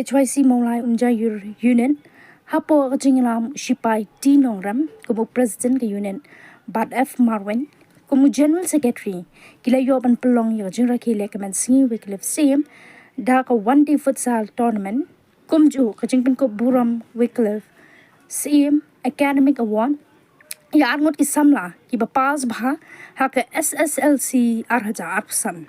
HYC Maulai Unja Union Hapo Kajingalam Shipai Pynlong Ram Kumu President ke Union Bad F Marwen Kumu General Secretary Kila Yoban Pynlong Yajin Rakhe Lekaman Sngi Wickliffe Syiem Daka one-day futsal tournament Kumju Kajingpan ko burom Wickliffe Syiem Academic Award Ya arngot ki samla ki bapas bha haka SSLC arhaja arpsan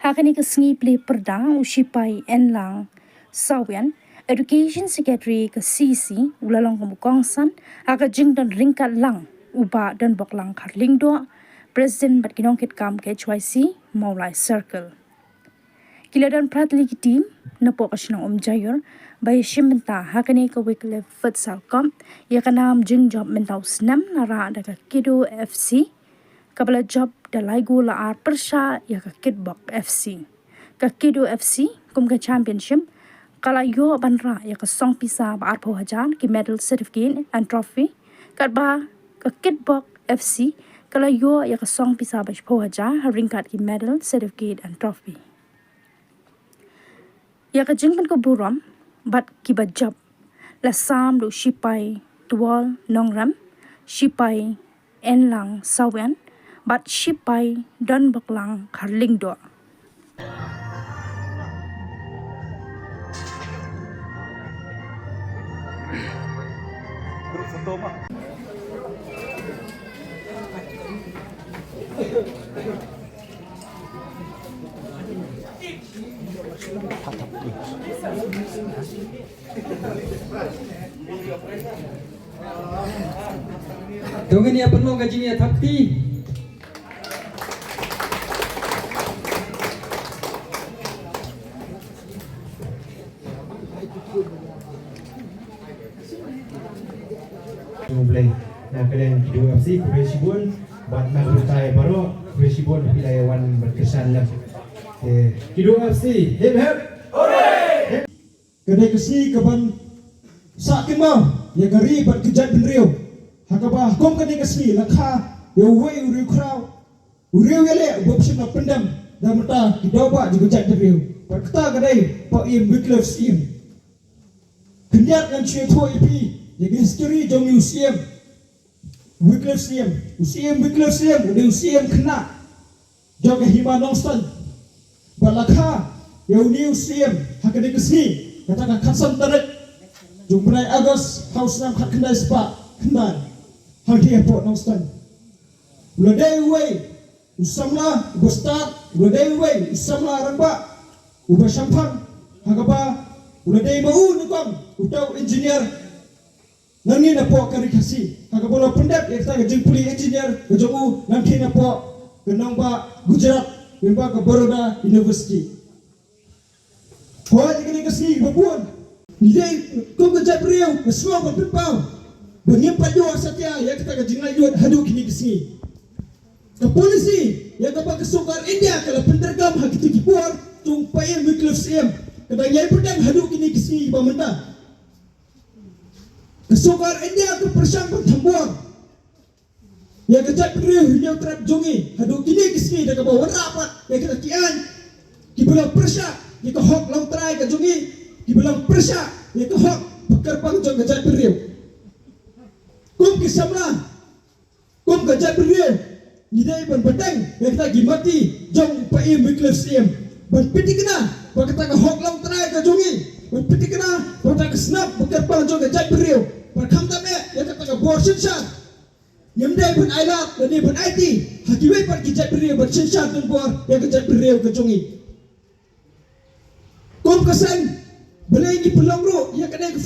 haka ni ka Sngi play perdang usipai Pynlong Syiem Education Secretary ke CC ulalong kumukongsan haka jingdan ringkat lang uba dan boklang karlingdo President bat kinongkit kam ke HYC Maulai Circle Kiladan pratli ki team napo kasinang jayor bay shimenta hakani ka Wickliffe Futsal Comp ya kanam jing job mentau snam nara da ka Kido FC kabala job da laigo la ar persha ya ka Kidbok FC ka Kido FC kum ka championship kala yo banra ya ka song pisa ba ar po hajan ki medal certificate and trophy kat ba ka Kidbok FC kala yo ya ka song pisa ba po hajan ringkat ki medal certificate and trophy ya ka jingpan ko burom bat kibajab la sam do shipai tual nongram shipai Pynlong Syiem bat shipai dan baklang karlingdo Dengan ia Pynlong gajinya thapti. Mulai nak kalian Kido FC Kuresibun buat magrutai baru Kuresibun wilayawan berkesan lah. Kido FC hip hip hooray! Kedai kesi kaban sakin mau ya gari bat kejat benriu hakaba kom kedai kesi lakha ya wei uriu krau uriu yale bopsin na pendam dan mata kidoba di kejat benriu bat kata kedai pak im Wickliffe Syiem kenyat kan cue thoi pi ya history jong museum Wickliffe Syiem Wickliffe Syiem udah Syiem kena jog hima nongstan balakha ya uniu Syiem hakadai kesi katakan kasan tarik jumpai Agos haus nam kat kendai sepak kendan hal dia pot nongstan uladai way usamla ubastat uladai way usamla ramba ubah syampang hagaba uladai mau nukam utau engineer nangi na po karikasi hagaba lo pendat ya kita jempuli engineer kejogu nanti na po kenang ba Gujarat memba ke Baroda University Kuat ini kasih babuan. Nidai kau kerja beriau, semua berpau. Bernyampak jauh saja ya kita kejingai jauh hadu kini kesini. Ke polisi ya kapal kesukar India kalau pentergam hak itu kipuar tumpayan Wickliffe Syiem. Kedai yang pedang hadu kini kesini pemenda. Kesukar India ke persang bertambuan. Ya kerja beriau yang terap jongi hadu kini kesini dah kebawa rapat ya kita kian kibulang persyak Ika hok long try ke jungi dibilang persya ika hok pekerpang jong gajat beriu kum kisamla kum gajat beriu nidai ban bedeng yang kita gimati jong paim Wickliffe Syiem ban piti kena bakata ke hok long try ke jungi ban piti kena bakata ke snap pekerpang jong gajat beriu ban khamtame yang kata ke borsin shan nyamdai ban ailat dan ban IT hakiwai ban gajat beriu ban sinshan dan bor yang gajat beriu ke jungi Kom kesan, beli ini Pynlong ro, ia kena ke